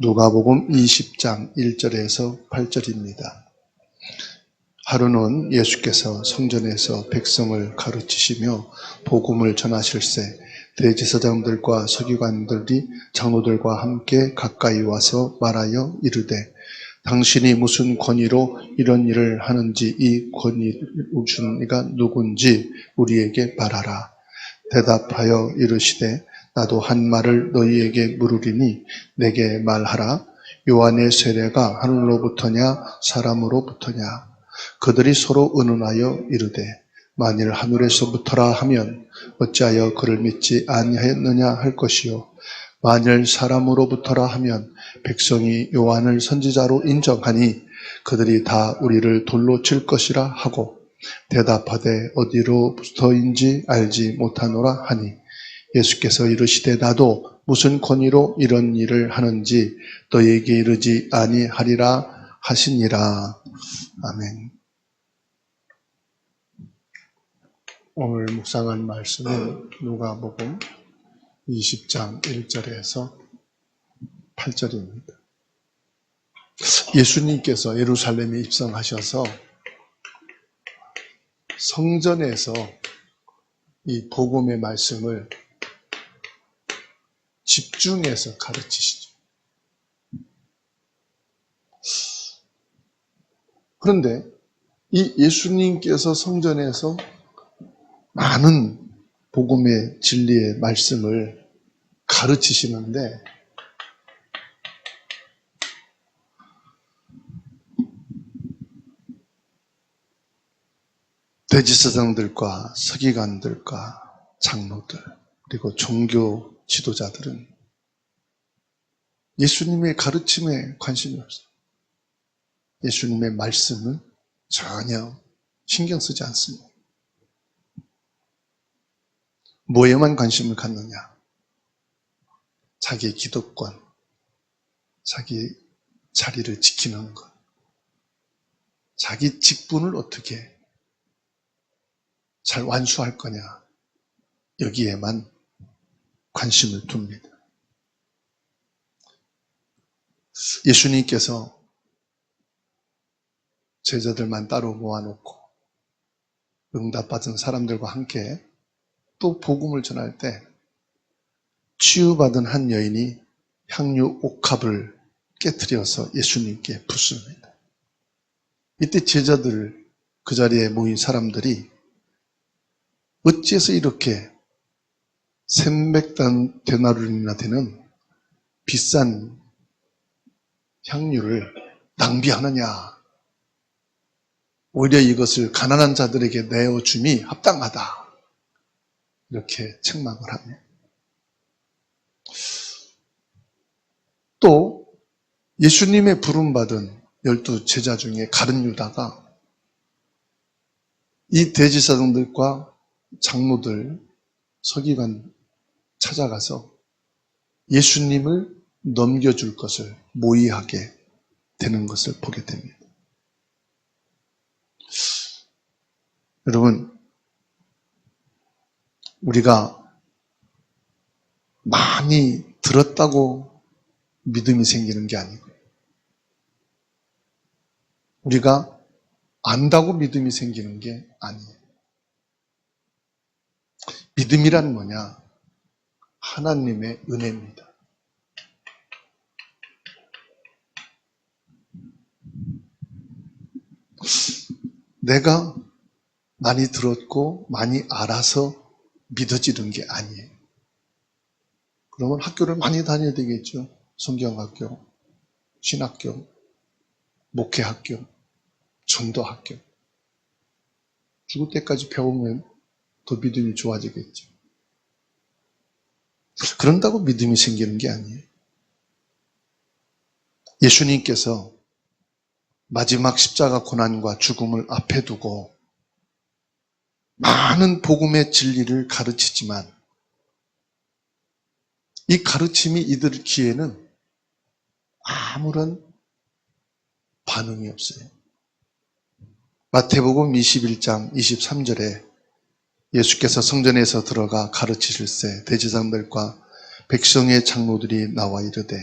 누가복음 20장 1절에서 8절입니다. 하루는 예수께서 성전에서 백성을 가르치시며 복음을 전하실세 대제사장들과 서기관들이 장로들과 함께 가까이 와서 말하여 이르되 당신이 무슨 권위로 이런 일을 하는지 이 권위를 주는 이가 누군지 우리에게 말하라. 대답하여 이르시되 나도 한 말을 너희에게 물으리니 내게 말하라. 요한의 세례가 하늘로부터냐 사람으로부터냐. 그들이 서로 의논하여 이르되 만일 하늘에서부터라 하면 어찌하여 그를 믿지 아니하였느냐 할 것이요 만일 사람으로부터라 하면 백성이 요한을 선지자로 인정하니 그들이 다 우리를 돌로 칠 것이라 하고 대답하되 어디로부터인지 알지 못하노라 하니 예수께서 이르시되 나도 무슨 권위로 이런 일을 하는지 너희에게 이르지 아니하리라 하시니라. 아멘. 오늘 묵상할 말씀은 누가복음 20장 1절에서 8절입니다. 예수님께서 예루살렘에 입성하셔서 성전에서 이 복음의 말씀을 집중해서 가르치시죠. 그런데 이 예수님께서 성전에서 많은 복음의 진리의 말씀을 가르치시는데 대제사장들과 서기관들과 장로들 그리고 종교 지도자들은 예수님의 가르침에 관심이 없어요. 예수님의 말씀은 전혀 신경 쓰지 않습니다. 뭐에만 관심을 갖느냐? 자기의 기득권, 자기 자리를 지키는 것, 자기 직분을 어떻게 잘 완수할 거냐, 여기에만 관심을 둡니다. 예수님께서 제자들만 따로 모아놓고 응답받은 사람들과 함께 또 복음을 전할 때 치유받은 한 여인이 향유 옥합을 깨트려서 예수님께 붓습니다. 이때 제자들, 그 자리에 모인 사람들이 어째서 이렇게 300데나리온이나 되는 비싼 향유를 낭비하느냐. 오히려 이것을 가난한 자들에게 내어줌이 합당하다. 이렇게 책망을 합니다. 또 예수님의 부름받은 12 제자 중에 가룟 유다가 이 대제사장들과 장로들, 서기관 찾아가서 예수님을 넘겨줄 것을 모의하게 되는 것을 보게 됩니다. 여러분, 우리가 많이 들었다고 믿음이 생기는 게 아니고 우리가 안다고 믿음이 생기는 게 아니에요. 믿음이란 뭐냐? 하나님의 은혜입니다. 내가 많이 들었고 많이 알아서 믿어지는 게 아니에요. 그러면 학교를 많이 다녀야 되겠죠. 성경학교, 신학교, 목회학교, 전도학교. 죽을 때까지 배우면 더 믿음이 좋아지겠죠. 그런다고 믿음이 생기는 게 아니에요. 예수님께서 마지막 십자가 고난과 죽음을 앞에 두고 많은 복음의 진리를 가르치지만 이 가르침이 이들 귀에는 아무런 반응이 없어요. 마태복음 21장 23절에 예수께서 성전에서 들어가 가르치실세 대제사장들과 백성의 장로들이 나와 이르되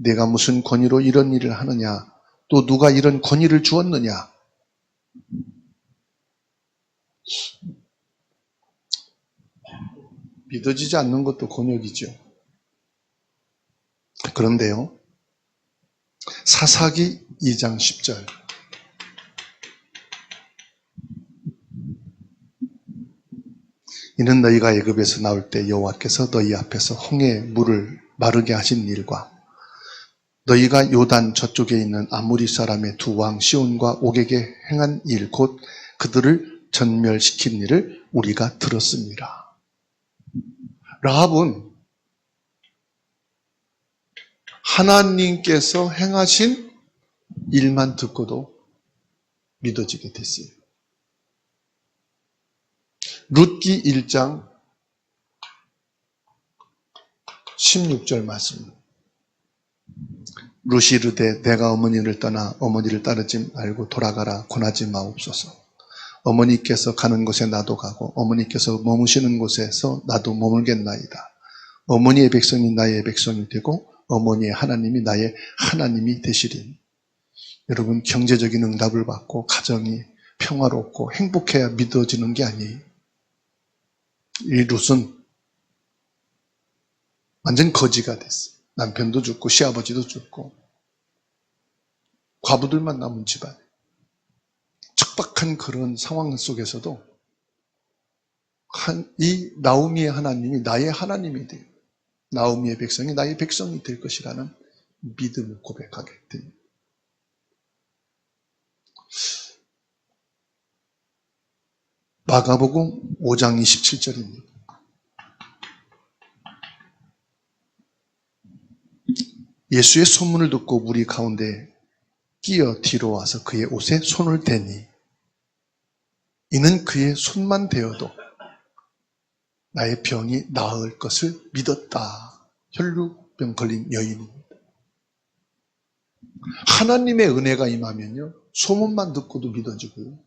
내가 무슨 권위로 이런 일을 하느냐? 또 누가 이런 권위를 주었느냐? 믿어지지 않는 것도 곤욕이죠. 그런데요, 사사기 2장 10절. 이는 너희가 애굽에서 나올 때 여호와께서 너희 앞에서 홍해 물을 마르게 하신 일과 너희가 요단 저쪽에 있는 아무리 사람의 두 왕 시온과 옥에게 행한 일 곧 그들을 전멸시킨 일을 우리가 들었습니다. 라합은 하나님께서 행하신 일만 듣고도 믿어지게 됐어요. 룻기 1장 16절 말씀. 룻이 이르되 내가 어머니를 떠나 어머니를 따르지 말고 돌아가라 권하지 마옵소서. 어머니께서 가는 곳에 나도 가고 어머니께서 머무시는 곳에서 나도 머물겠나이다. 어머니의 백성이 나의 백성이 되고 어머니의 하나님이 나의 하나님이 되시리니. 여러분, 경제적인 응답을 받고 가정이 평화롭고 행복해야 믿어지는 게 아니에요. 이 룻은 완전 거지가 됐어요. 남편도 죽고 시아버지도 죽고 과부들만 남은 집안. 척박한 그런 상황 속에서도 이 나오미의 하나님이 나의 하나님이 돼요. 나오미의 백성이 나의 백성이 될 것이라는 믿음을 고백하게 됩니다. 마가복음 5장 27절입니다. 예수의 소문을 듣고 무리 가운데 끼어 뒤로 와서 그의 옷에 손을 대니 이는 그의 손만 대어도 나의 병이 나을 것을 믿었다. 혈루병 걸린 여인입니다. 하나님의 은혜가 임하면요, 소문만 듣고도 믿어지고요.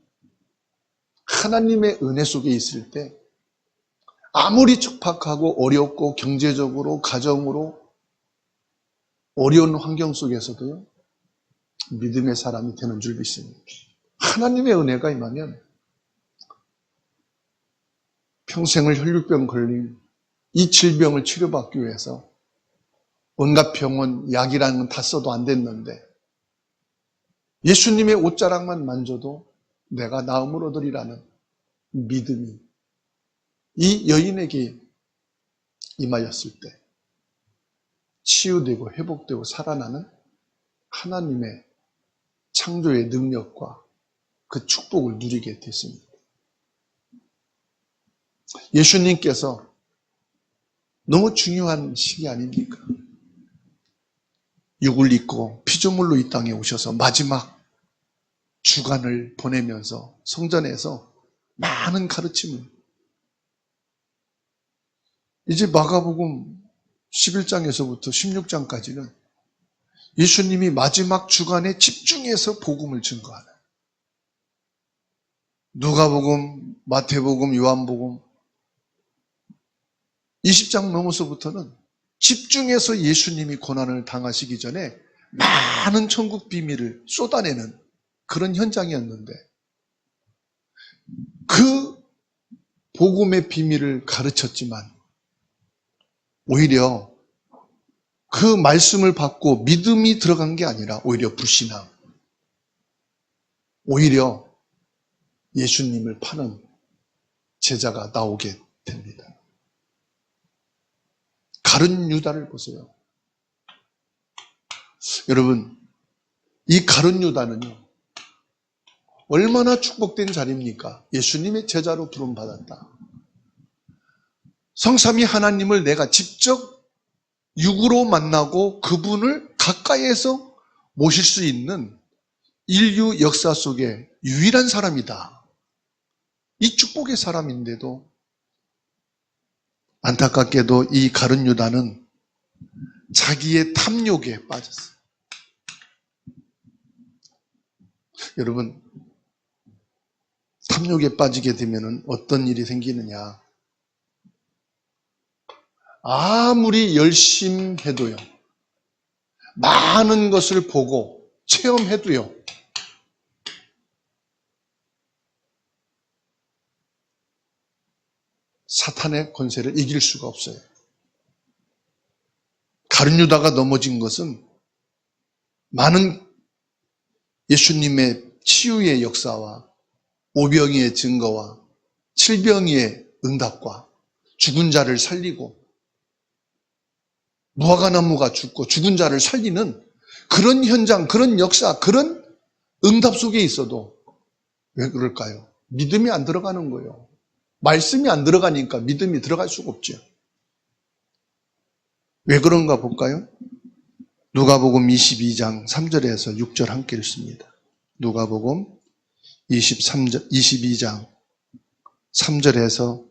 하나님의 은혜 속에 있을 때 아무리 척박하고 어렵고 경제적으로 가정으로 어려운 환경 속에서도요, 믿음의 사람이 되는 줄 믿습니다. 하나님의 은혜가 임하면 평생을 혈루병 걸린 이 질병을 치료받기 위해서 온갖 병원, 약이라는 건 다 써도 안 됐는데 예수님의 옷자락만 만져도 내가 나음을 얻으리라는 믿음이 이 여인에게 임하였을 때 치유되고 회복되고 살아나는 하나님의 창조의 능력과 그 축복을 누리게 됐습니다. 예수님께서 너무 중요한 시기 아닙니까? 육을 입고 피조물로 이 땅에 오셔서 마지막 주간을 보내면서 성전에서 많은 가르침을, 이제 마가복음 11장에서부터 16장까지는 예수님이 마지막 주간에 집중해서 복음을 증거하는, 누가복음, 마태복음, 요한복음 20장 넘어서부터는 집중해서 예수님이 고난을 당하시기 전에 많은 천국 비밀을 쏟아내는 그런 현장이었는데, 그 복음의 비밀을 가르쳤지만 오히려 그 말씀을 받고 믿음이 들어간 게 아니라 오히려 불신앙, 오히려 예수님을 파는 제자가 나오게 됩니다. 가룟 유다를 보세요. 여러분, 이 가룟 유다는요, 얼마나 축복된 자리입니까? 예수님의 제자로 부름받았다. 성삼위 하나님을 내가 직접 육으로 만나고 그분을 가까이에서 모실 수 있는 인류 역사 속에 유일한 사람이다. 이 축복의 사람인데도 안타깝게도 이 가룟 유다는 자기의 탐욕에 빠졌어요. 여러분, 탐욕에 빠지게 되면 어떤 일이 생기느냐? 아무리 열심히 해도요, 많은 것을 보고 체험해도요, 사탄의 권세를 이길 수가 없어요. 가룟 유다가 넘어진 것은 많은 예수님의 치유의 역사와 오병이의 증거와 칠병이의 응답과 죽은 자를 살리고 무화과나무가 죽고 죽은 자를 살리는 그런 현장, 그런 역사, 그런 응답 속에 있어도 왜 그럴까요? 믿음이 안 들어가는 거예요. 말씀이 안 들어가니까 믿음이 들어갈 수가 없죠. 왜 그런가 볼까요? 누가복음 22장 3절에서 6절 함께 읽습니다. 누가복음 22장 3절에서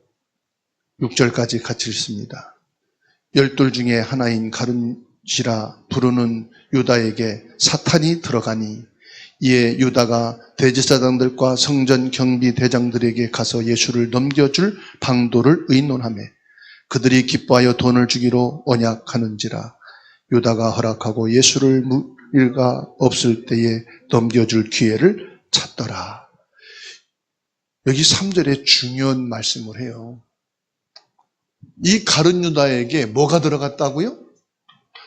6절까지 같이 읽습니다. 12 중에 하나인 가룟시라 부르는 유다에게 사탄이 들어가니 이에 유다가 대제사장들과 성전 경비 대장들에게 가서 예수를 넘겨줄 방도를 의논하며 그들이 기뻐하여 돈을 주기로 언약하는지라. 유다가 허락하고 예수를 일가 없을 때에 넘겨줄 기회를 찾더라. 여기 3절에 중요한 말씀을 해요. 이 가룟 유다에게 뭐가 들어갔다고요?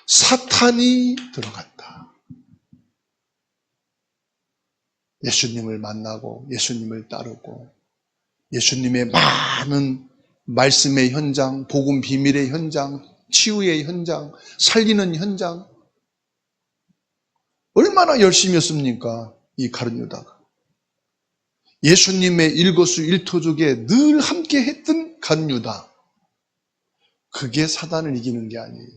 사탄이 들어갔다. 예수님을 만나고 예수님을 따르고 예수님의 많은 말씀의 현장, 복음 비밀의 현장, 치유의 현장, 살리는 현장, 얼마나 열심히 했습니까? 이 가룟 유다가. 예수님의 일거수일투족에 늘 함께 했던 가룟 유다. 그게 사단을 이기는 게 아니에요.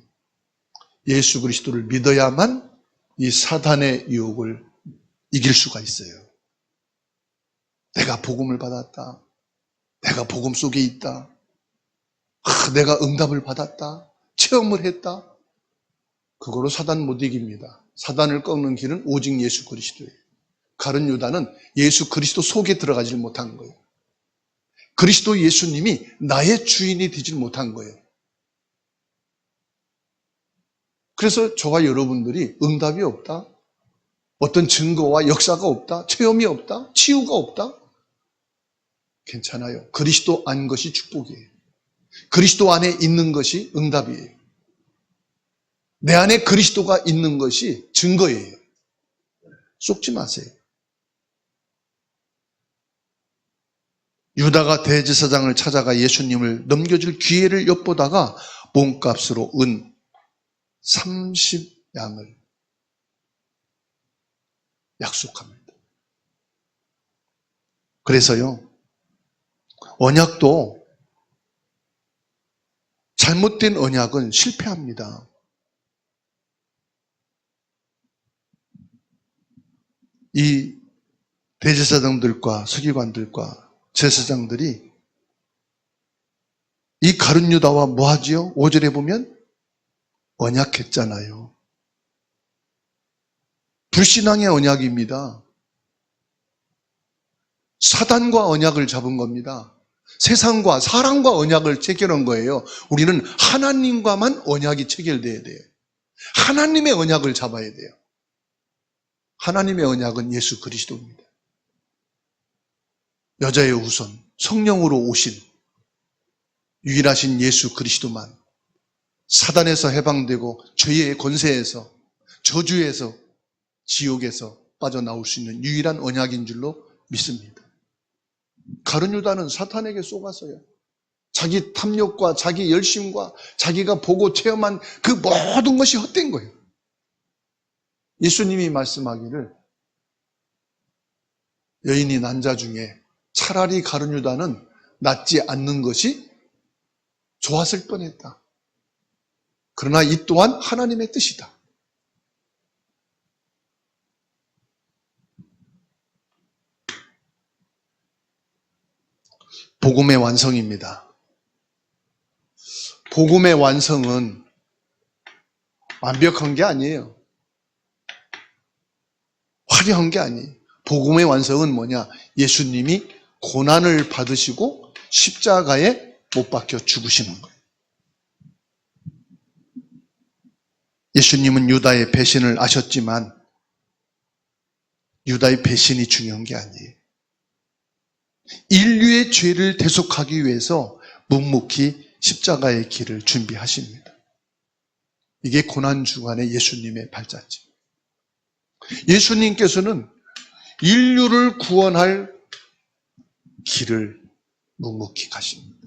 예수 그리스도를 믿어야만 이 사단의 유혹을 이길 수가 있어요. 내가 복음을 받았다. 내가 복음 속에 있다. 내가 응답을 받았다. 체험을 했다. 그거로 사단 못 이깁니다. 사단을 꺾는 길은 오직 예수 그리스도예요. 가룟 유다는 예수 그리스도 속에 들어가질 못한 거예요. 그리스도 예수님이 나의 주인이 되질 못한 거예요. 그래서 저와 여러분들이 응답이 없다, 어떤 증거와 역사가 없다, 체험이 없다, 치유가 없다, 괜찮아요. 그리스도 안 것이 축복이에요. 그리스도 안에 있는 것이 응답이에요. 내 안에 그리스도가 있는 것이 증거예요. 속지 마세요. 유다가 대제사장을 찾아가 예수님을 넘겨줄 기회를 엿보다가 몸값으로 은 30양을 약속합니다. 그래서요, 언약도 잘못된 언약은 실패합니다. 이 대제사장들과 서기관들과 제사장들이 이 가룟 유다와 뭐 하지요? 5절에 보면 언약했잖아요. 불신앙의 언약입니다. 사단과 언약을 잡은 겁니다. 세상과 사람과 언약을 체결한 거예요. 우리는 하나님과만 언약이 체결돼야 돼요. 하나님의 언약을 잡아야 돼요. 하나님의 언약은 예수 그리스도입니다. 여자의 후손, 성령으로 오신 유일하신 예수 그리스도만 사단에서 해방되고 죄의 권세에서, 저주에서, 지옥에서 빠져나올 수 있는 유일한 언약인 줄로 믿습니다. 가룟 유다는 사탄에게 속았어요. 자기 탐욕과 자기 열심과 자기가 보고 체험한 그 모든 것이 헛된 거예요. 예수님이 말씀하기를 여인이 난 자 중에 차라리 가룟 유다는 낫지 않는 것이 좋았을 뻔했다. 그러나 이 또한 하나님의 뜻이다. 복음의 완성입니다. 복음의 완성은 완벽한 게 아니에요. 화려한 게 아니에요. 복음의 완성은 뭐냐? 예수님이 고난을 받으시고 십자가에 못 박혀 죽으시는 거예요. 예수님은 유다의 배신을 아셨지만 유다의 배신이 중요한 게 아니에요. 인류의 죄를 대속하기 위해서 묵묵히 십자가의 길을 준비하십니다. 이게 고난주간의 예수님의 발자취. 예수님께서는 인류를 구원할 길을 묵묵히 가십니다.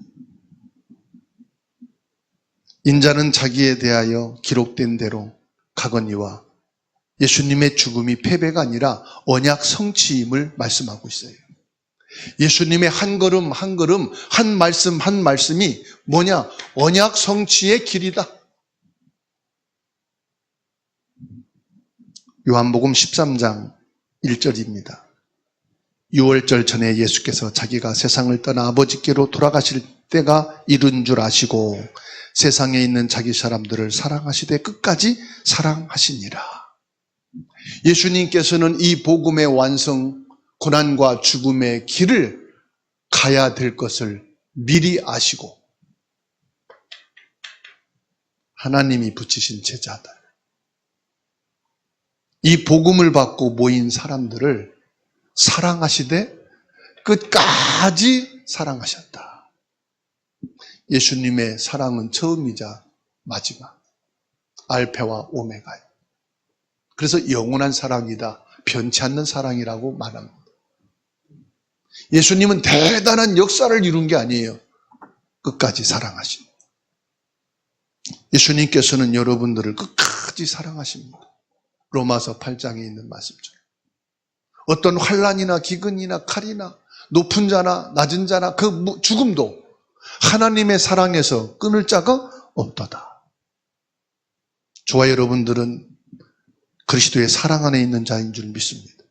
인자는 자기에 대하여 기록된 대로 가거니와 예수님의 죽음이 패배가 아니라 언약 성취임을 말씀하고 있어요. 예수님의 한 걸음 한 걸음, 한 말씀 한 말씀이 뭐냐? 언약 성취의 길이다. 요한복음 13장 1절입니다. 유월절 전에 예수께서 자기가 세상을 떠나 아버지께로 돌아가실 때가 이른 줄 아시고 세상에 있는 자기 사람들을 사랑하시되 끝까지 사랑하시니라. 예수님께서는 이 복음의 완성, 고난과 죽음의 길을 가야 될 것을 미리 아시고 하나님이 붙이신 제자들, 이 복음을 받고 모인 사람들을 사랑하시되 끝까지 사랑하셨다. 예수님의 사랑은 처음이자 마지막, 알파와 오메가예요. 그래서 영원한 사랑이다, 변치 않는 사랑이라고 말합니다. 예수님은 대단한 역사를 이룬 게 아니에요. 끝까지 사랑하신. 예수님께서는 여러분들을 끝까지 사랑하십니다. 로마서 8장에 있는 말씀처럼. 어떤 환난이나 기근이나 칼이나 높은 자나 낮은 자나 그 죽음도 하나님의 사랑에서 끊을 자가 없도다. 저와 여러분들은 그리스도의 사랑 안에 있는 자인 줄 믿습니다.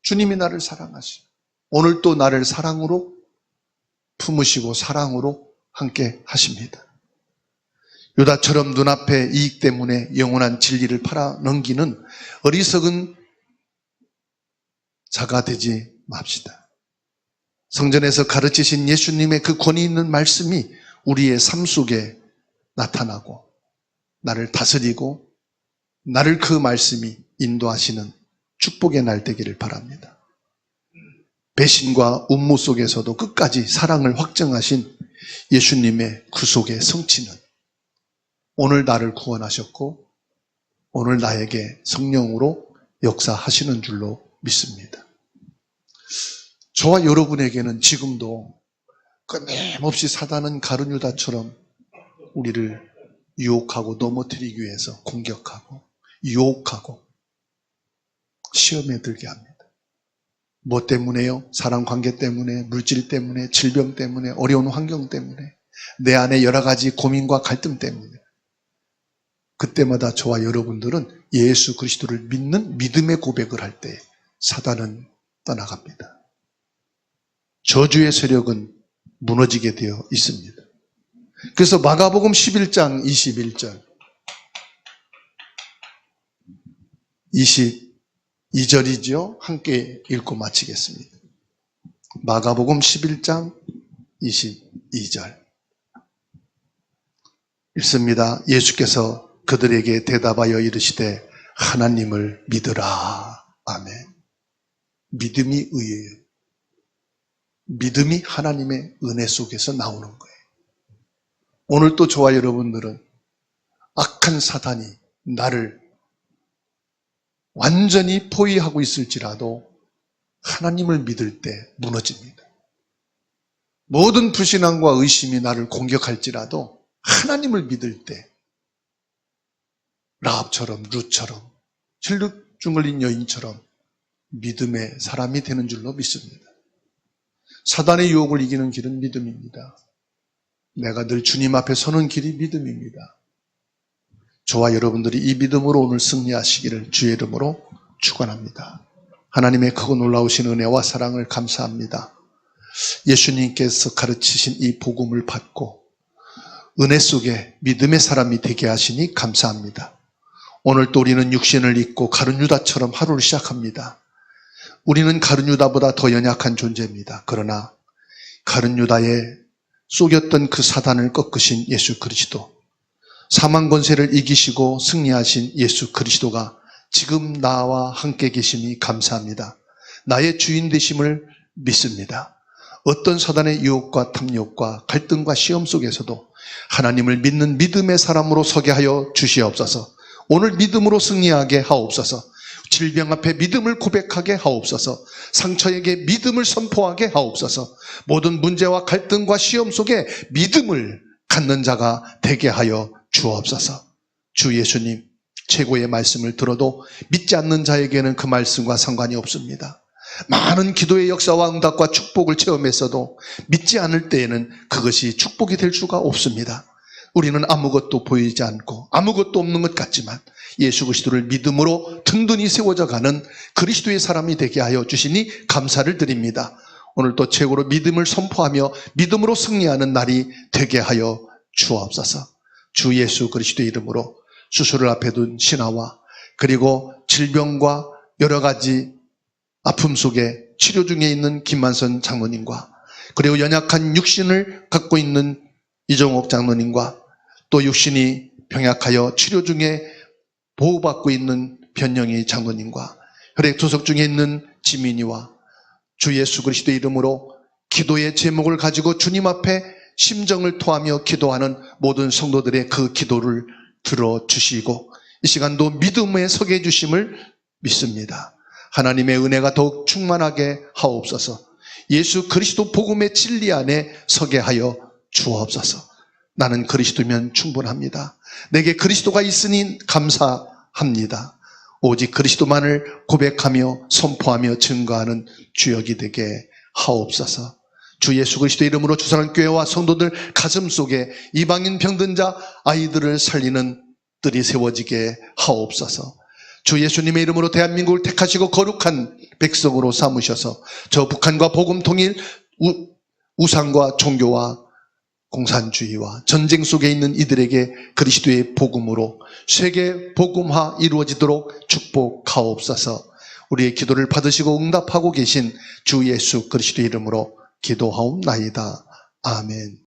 주님이 나를 사랑하시고 오늘 또 나를 사랑으로 품으시고 사랑으로 함께 하십니다. 유다처럼 눈앞의 이익 때문에 영원한 진리를 팔아넘기는 어리석은 자가 되지 맙시다. 성전에서 가르치신 예수님의 그 권위 있는 말씀이 우리의 삶 속에 나타나고 나를 다스리고 나를 그 말씀이 인도하시는 축복의 날 되기를 바랍니다. 배신과 음모 속에서도 끝까지 사랑을 확증하신 예수님의 구속의 성취는 오늘 나를 구원하셨고 오늘 나에게 성령으로 역사하시는 줄로 믿습니다. 저와 여러분에게는 지금도 끊임없이 사단은 가룟 유다처럼 우리를 유혹하고 넘어뜨리기 위해서 공격하고 유혹하고 시험에 들게 합니다. 뭐 때문에요? 사랑관계 때문에, 물질 때문에, 질병 때문에, 어려운 환경 때문에, 내 안에 여러 가지 고민과 갈등 때문에. 그때마다 저와 여러분들은 예수 그리스도를 믿는 믿음의 고백을 할 때 사단은 떠나갑니다. 저주의 세력은 무너지게 되어 있습니다. 그래서 마가복음 11장 21절 22절이죠. 함께 읽고 마치겠습니다. 마가복음 11장 22절 읽습니다. 예수께서 그들에게 대답하여 이르시되 하나님을 믿으라. 아멘. 믿음이 의예요. 믿음이 하나님의 은혜 속에서 나오는 거예요. 오늘 또 저와 여러분들은 악한 사단이 나를 완전히 포위하고 있을지라도 하나님을 믿을 때 무너집니다. 모든 불신앙과 의심이 나를 공격할지라도 하나님을 믿을 때 라합처럼 룻처럼 혈육증 걸린 여인처럼 믿음의 사람이 되는 줄로 믿습니다. 사단의 유혹을 이기는 길은 믿음입니다. 내가 늘 주님 앞에 서는 길이 믿음입니다. 저와 여러분들이 이 믿음으로 오늘 승리하시기를 주의 이름으로 축원합니다. 하나님의 크고 놀라우신 은혜와 사랑을 감사합니다. 예수님께서 가르치신 이 복음을 받고 은혜 속에 믿음의 사람이 되게 하시니 감사합니다. 오늘 또 우리는 육신을 입고 가룟 유다처럼 하루를 시작합니다. 우리는 가룟 유다보다 더 연약한 존재입니다. 그러나 가룟 유다에 속였던 그 사단을 꺾으신 예수 그리스도, 사망 권세를 이기시고 승리하신 예수 그리스도가 지금 나와 함께 계심이 감사합니다. 나의 주인 되심을 믿습니다. 어떤 사단의 유혹과 탐욕과 갈등과 시험 속에서도 하나님을 믿는 믿음의 사람으로 서게 하여 주시옵소서. 오늘 믿음으로 승리하게 하옵소서. 질병 앞에 믿음을 고백하게 하옵소서. 상처에게 믿음을 선포하게 하옵소서. 모든 문제와 갈등과 시험 속에 믿음을 갖는 자가 되게 하여 주옵소서. 주 예수님, 최고의 말씀을 들어도 믿지 않는 자에게는 그 말씀과 상관이 없습니다. 많은 기도의 역사와 응답과 축복을 체험했어도 믿지 않을 때에는 그것이 축복이 될 수가 없습니다. 우리는 아무것도 보이지 않고 아무것도 없는 것 같지만 예수 그리스도를 믿음으로 든든히 세워져 가는 그리스도의 사람이 되게 하여 주시니 감사를 드립니다. 오늘 또 최고로 믿음을 선포하며 믿음으로 승리하는 날이 되게 하여 주옵소서. 주 예수 그리스도의 이름으로 수술을 앞에 둔 신하와 그리고 질병과 여러 가지 아픔 속에 치료 중에 있는 김만선 장로님과 그리고 연약한 육신을 갖고 있는 이정옥 장로님과 또 육신이 병약하여 치료 중에 보호받고 있는 변영희 장로님과 혈액 투석 중에 있는 지민이와 주 예수 그리스도의 이름으로 기도의 제목을 가지고 주님 앞에 심정을 토하며 기도하는 모든 성도들의 그 기도를 들어주시고 이 시간도 믿음에 서게 해주심을 믿습니다. 하나님의 은혜가 더욱 충만하게 하옵소서. 예수 그리스도 복음의 진리 안에 서게 하여 주옵소서. 나는 그리스도면 충분합니다. 내게 그리스도가 있으니 감사합니다. 오직 그리스도만을 고백하며 선포하며 증거하는 주역이 되게 하옵소서. 주 예수 그리스도 이름으로 주사랑교회와 성도들 가슴 속에 이방인 병든 자 아이들을 살리는 뜰이 세워지게 하옵소서. 주 예수님의 이름으로 대한민국을 택하시고 거룩한 백성으로 삼으셔서 저 북한과 복음 통일, 우상과 종교와 공산주의와 전쟁 속에 있는 이들에게 그리스도의 복음으로 세계 복음화 이루어지도록 축복하옵소서. 우리의 기도를 받으시고 응답하고 계신 주 예수 그리스도의 이름으로 기도하옵나이다. 아멘.